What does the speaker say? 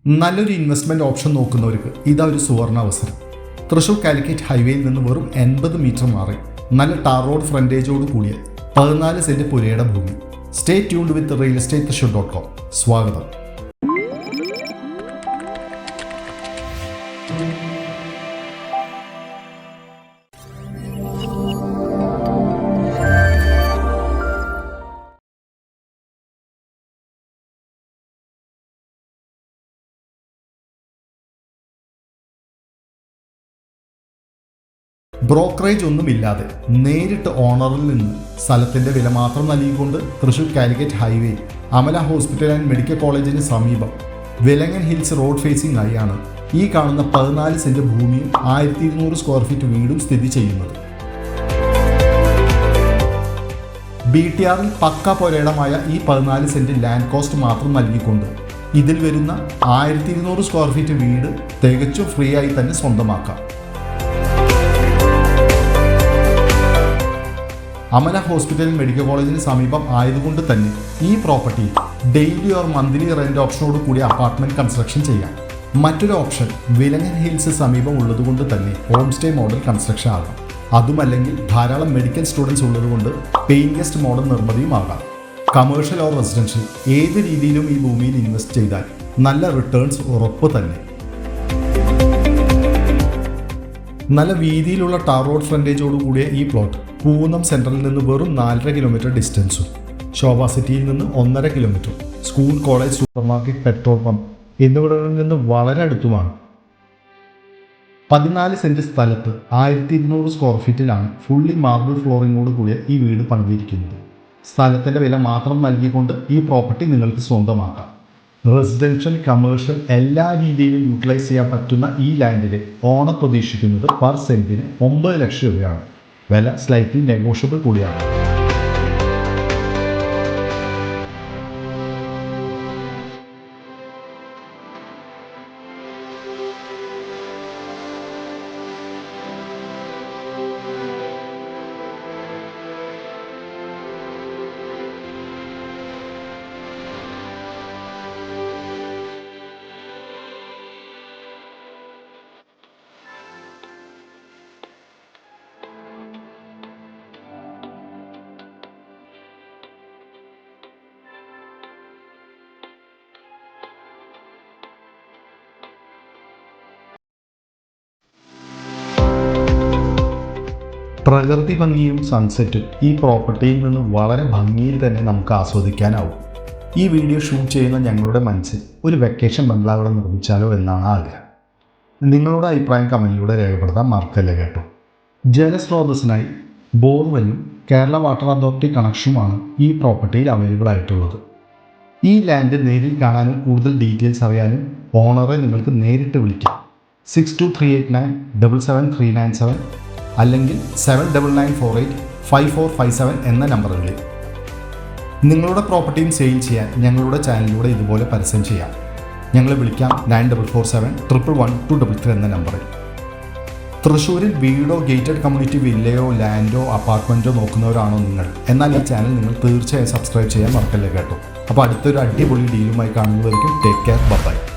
നല്ലൊരു investment option നോക്കുന്നവർക്ക് ഇതാ ഒരു സുവർണ അവസരം. തൃശൂർ കാലിക്കറ്റ് ഹൈവേയിൽ നിന്ന് വെറും 80 മീറ്റർ മാറി നല്ല ടാർ റോഡ് ഫ്രണ്ടേജോട് കൂടിയ 14 സെന്റ് പുരയുടെ ഭൂമി. സ്റ്റേ ട്യൂൺഡ് വിത്ത് realestatethrissur.com. സ്വാഗതം. ബ്രോക്കറേജ് ഒന്നുമില്ലാതെ നേരിട്ട് ഓണറിൽ നിന്ന് സ്ഥലത്തിൻ്റെ വില മാത്രം നൽകിക്കൊണ്ട് Thrissur Calicut highway Amala hospital and medical കോളേജിന് സമീപം വെലങ്ങൻ ഹിൽസ് റോഡ് ഫേസിംഗ് ആയാണ് ഈ കാണുന്ന 14 സെന്റ് ഭൂമിയും 1200 സ്ക്വയർ ഫീറ്റ് വീടും സ്ഥിതി ചെയ്യുന്നത്. BTRൽ പക്ക പുരയിടമായ ഈ 14 സെന്റ് ലാൻഡ് കോസ്റ്റ് മാത്രം നൽകിക്കൊണ്ട് ഇതിൽ വരുന്ന 1200 സ്ക്വയർ ഫീറ്റ് വീട് തികച്ചും ഫ്രീ ആയി തന്നെ സ്വന്തമാക്കാം. അമല ഹോസ്പിറ്റൽ മെഡിക്കൽ കോളേജിന് സമീപം ആയതുകൊണ്ട് തന്നെ ഈ property daily or monthly rent ഓപ്ഷനോട് കൂടി അപ്പാർട്ട്മെന്റ് കൺസ്ട്രക്ഷൻ ചെയ്യാം. മറ്റൊരു ഓപ്ഷൻ വെലങ്ങൻ ഹിൽസ് സമീപം ഉള്ളതുകൊണ്ട് തന്നെ ഹോം സ്റ്റേ മോഡൽ കൺസ്ട്രക്ഷൻ ആകാം. അതുമല്ലെങ്കിൽ ധാരാളം മെഡിക്കൽ സ്റ്റുഡൻസ് ഉള്ളതുകൊണ്ട് പെയിങ് ഗസ്റ്റ് മോഡൽ നിർമ്മിതിയുമാകാം. കമേഴ്ഷ്യൽ ഓർ റെസിഡൻഷ്യൽ ഏത് രീതിയിലും ഈ ഭൂമിയിൽ ഇൻവെസ്റ്റ് ചെയ്താൽ നല്ല റിട്ടേൺസ് ഉറപ്പ് തന്നെ. നല്ല വീതിയിലുള്ള ടാർ റോഡ് ഫ്രണ്ടേജോട് കൂടിയ ഈ പ്ലോട്ട് പൂനം സെൻട്രലിൽ നിന്ന് വെറും 4.5 കിലോമീറ്റർ ഡിസ്റ്റൻസും ശോഭ സിറ്റിയിൽ നിന്ന് 1.5 kilometre, school, college, super market, petrol pump എന്നിവിടങ്ങളിൽ നിന്ന് വളരെ അടുത്തുമാണ്. 14 സെന്റ് സ്ഥലത്ത് 1200 സ്ക്വയർ ഫീറ്റിലാണ് ഫുള്ളി മാർബിൾ ഫ്ലോറിങ്ങോട് കൂടിയ ഈ വീട് പണിതിരിക്കുന്നത്. സ്ഥലത്തിൻ്റെ വില മാത്രം നൽകിക്കൊണ്ട് ഈ പ്രോപ്പർട്ടി നിങ്ങൾക്ക് സ്വന്തമാക്കാം. റെസിഡൻഷ്യൽ, കമേഴ്ഷ്യൽ എല്ലാ രീതിയിലും യൂട്ടിലൈസ് ചെയ്യാൻ പറ്റുന്ന ഈ ലാൻഡിലെ ഓണർ പ്രതീക്ഷിക്കുന്നത് പെർ സെന്റിന് 9 ലക്ഷം രൂപയാണ്. വില സ്ലൈറ്റ്ലി നെഗോഷ്യബിൾ കൂടിയാണ്. പ്രകൃതി ഭംഗിയും സൺസെറ്റും ഈ പ്രോപ്പർട്ടിയിൽ നിന്ന് വളരെ ഭംഗിയിൽ തന്നെ നമുക്ക് ആസ്വദിക്കാനാവും. ഈ വീഡിയോ ഷൂട്ട് ചെയ്യുന്ന ഞങ്ങളുടെ മനസ്സിൽ ഒരു വെക്കേഷൻ ബംഗ്ലാവ് നിർമ്മിച്ചാലോ എന്നാണ് ആഗ്രഹം. നിങ്ങളുടെ അഭിപ്രായം കമൻറ്റിലൂടെ രേഖപ്പെടുത്താൻ മറക്കല്ലേ കേട്ടോ. ജലസ്രോതസ്സിനായി ബോർവെല്ലും കേരള വാട്ടർ അതോറിറ്റി കണക്ഷനുമാണ് ഈ പ്രോപ്പർട്ടിയിൽ അവൈലബിൾ ആയിട്ടുള്ളത്. ഈ ലാൻഡ് നേരിൽ കാണാനും കൂടുതൽ ഡീറ്റെയിൽസ് അറിയാനും ഓണറെ നിങ്ങൾക്ക് നേരിട്ട് വിളിക്കാം. 6238977397 അല്ലെങ്കിൽ 7994854547 എന്ന നമ്പറുകളിൽ. നിങ്ങളുടെ പ്രോപ്പർട്ടിയും സെയിൽ ചെയ്യാൻ ഞങ്ങളുടെ ചാനലിലൂടെ ഇതുപോലെ പരസ്യം ചെയ്യാം. ഞങ്ങളെ വിളിക്കാം 9447111233 എന്ന നമ്പറിൽ. തൃശ്ശൂരിൽ വീടോ ഗേറ്റഡ് കമ്മ്യൂണിറ്റി വില്ലയോ ലാൻഡോ അപ്പാർട്ട്മെൻറ്റോ നോക്കുന്നവരാണോ നിങ്ങൾ? എന്നാൽ ഈ ചാനൽ നിങ്ങൾ തീർച്ചയായും സബ്സ്ക്രൈബ് ചെയ്യാൻ മറക്കല്ലേ കേട്ടോ. അപ്പോൾ അടുത്തൊരു അടിപൊളി ഡീലുമായി കാണുന്നതായിരിക്കും. Take care, by.